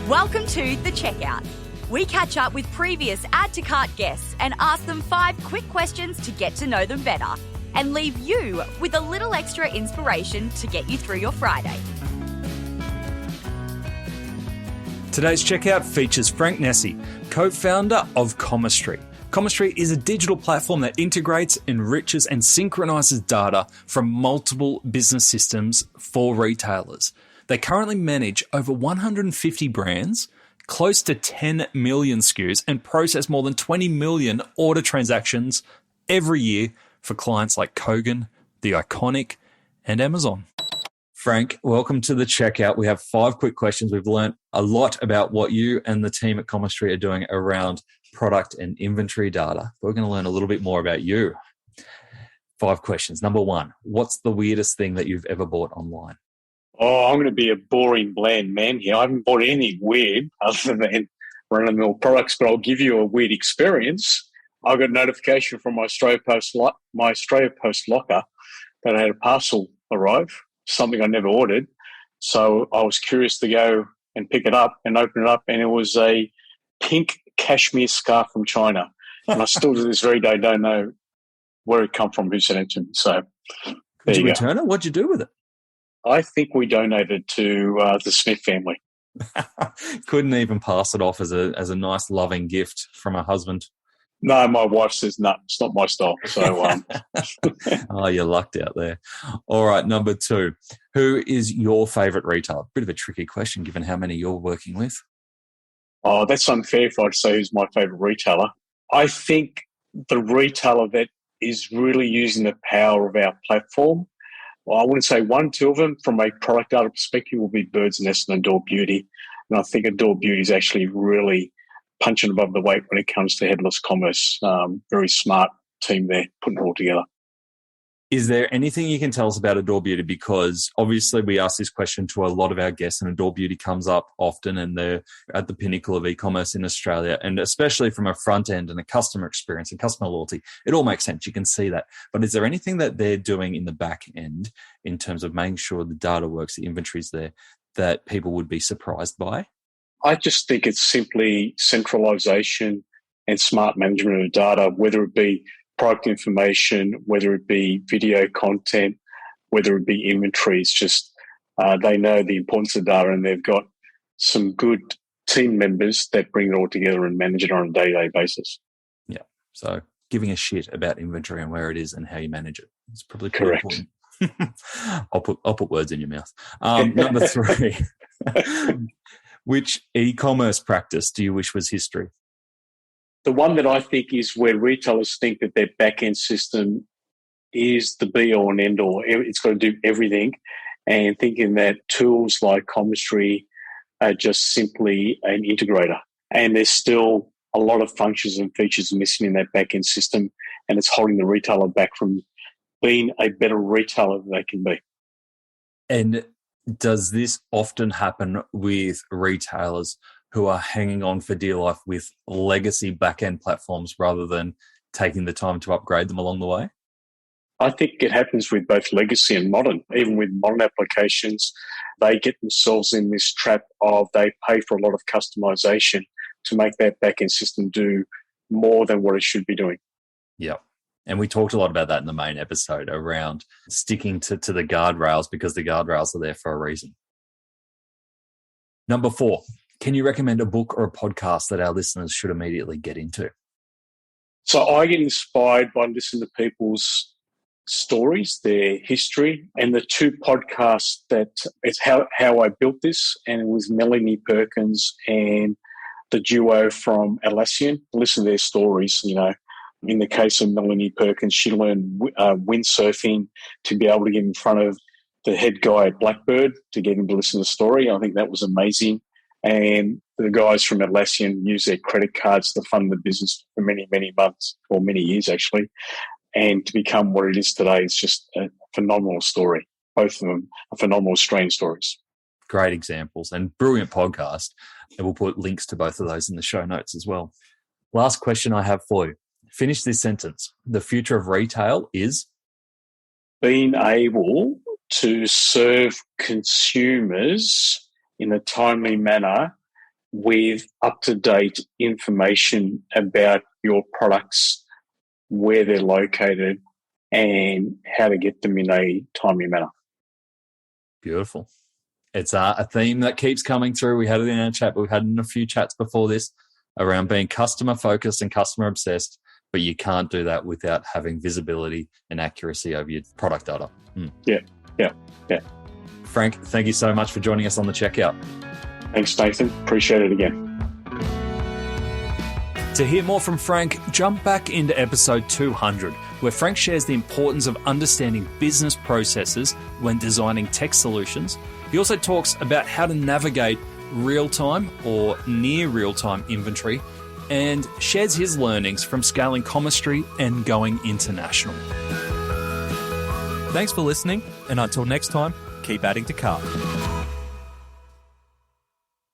Welcome to The Checkout. We catch up with previous Add to Cart guests and ask them 5 quick questions to get to know them better and leave you with a little extra inspiration to get you through your Friday. Today's checkout features Frank Nesci, co-founder of Comestri. Comestri is a digital platform that integrates, enriches and synchronizes data from multiple business systems for retailers. They currently manage over 150 brands, close to 10 million SKUs, and process more than 20 million order transactions every year for clients like Kogan, The Iconic, and Amazon. Frank, welcome to the checkout. We have 5 quick questions. We've learned a lot about what you and the team at Comestri are doing around product and inventory data. We're going to learn a little bit more about you. 5 questions. Number 1, what's the weirdest thing that you've ever bought online? Oh, I'm going to be a boring, bland man here. I haven't bought anything weird other than run-of-the-mill products, but I'll give you a weird experience. I got a notification from my Australia Post locker that I had a parcel arrive, something I never ordered. So I was curious to go and pick it up and open it up, and it was a pink cashmere scarf from China. And I still to this very day don't know where it come from, who sent it to me. So Did you return it? What'd you do with it? I think we donated to the Smith family. Couldn't even pass it off as a nice, loving gift from a husband. No, my wife says, no, it's not my style. So, Oh, you're lucked out there. All right, number 2. Who is your favourite retailer? Bit of a tricky question given how many you're working with. Oh, that's unfair if I'd say who's my favourite retailer. I think the retailer that is really using the power of our platform, well, I wouldn't say 1, 2 of them from a product data perspective will be Birds Nest and Adore Beauty. And I think Adore Beauty is actually really punching above the weight when it comes to headless commerce. Very smart team there putting it all together. Is there anything you can tell us about Adore Beauty? Because obviously we ask this question to a lot of our guests, and Adore Beauty comes up often, and they're at the pinnacle of e-commerce in Australia, and especially from a front end and a customer experience and customer loyalty. It all makes sense. You can see that. But is there anything that they're doing in the back end in terms of making sure the data works, the inventory's there, that people would be surprised by? I just think it's simply centralization and smart management of data, whether it be product information, whether it be video content, whether it be inventory. It's just they know the importance of data, and they've got some good team members that bring it all together and manage it on a day-to-day basis. Yeah. So giving a shit about inventory and where it is and how you manage it. It's probably pretty important. I'll put words in your mouth. Number 3. Which e-commerce practice do you wish was history? The one that I think is where retailers think that their back-end system is the be-all and end-all. It's got to do everything, and thinking that tools like Comestri are just simply an integrator. And there's still a lot of functions and features missing in that back-end system, and it's holding the retailer back from being a better retailer than they can be. And does this often happen with retailers who are hanging on for dear life with legacy back-end platforms rather than taking the time to upgrade them along the way? I think it happens with both legacy and modern. Even with modern applications, they get themselves in this trap of they pay for a lot of customization to make that back-end system do more than what it should be doing. Yeah. And we talked a lot about that in the main episode around sticking to the guardrails, because the guardrails are there for a reason. Number 4, can you recommend a book or a podcast that our listeners should immediately get into? So I get inspired by listening to people's stories, their history, and the 2 podcasts that it's how I built this, and it was Melanie Perkins and the duo from Atlassian. Listen to their stories, you know. In the case of Melanie Perkins, she learned windsurfing to be able to get in front of the head guy at Blackbird to get him to listen to the story. I think that was amazing. And the guys from Atlassian use their credit cards to fund the business for many, many months, or many years actually. And to become what it is today is just a phenomenal story. Both of them are phenomenal Australian stories. Great examples and brilliant podcast. And we'll put links to both of those in the show notes as well. Last question I have for you. Finish this sentence. The future of retail is? Being able to serve consumers in a timely manner with up-to-date information about your products, where they're located, and how to get them in a timely manner. Beautiful. It's a theme that keeps coming through. We had it in our chat, but we've had in a few chats before this around being customer focused and customer obsessed, but you can't do that without having visibility and accuracy over your product data. Yeah. Frank, thank you so much for joining us on the checkout. Thanks, Nathan. Appreciate it again. To hear more from Frank, jump back into episode 200, where Frank shares the importance of understanding business processes when designing tech solutions. He also talks about how to navigate real-time or near real-time inventory and shares his learnings from scaling Comestri and going international. Thanks for listening, and until next time, keep adding to cart.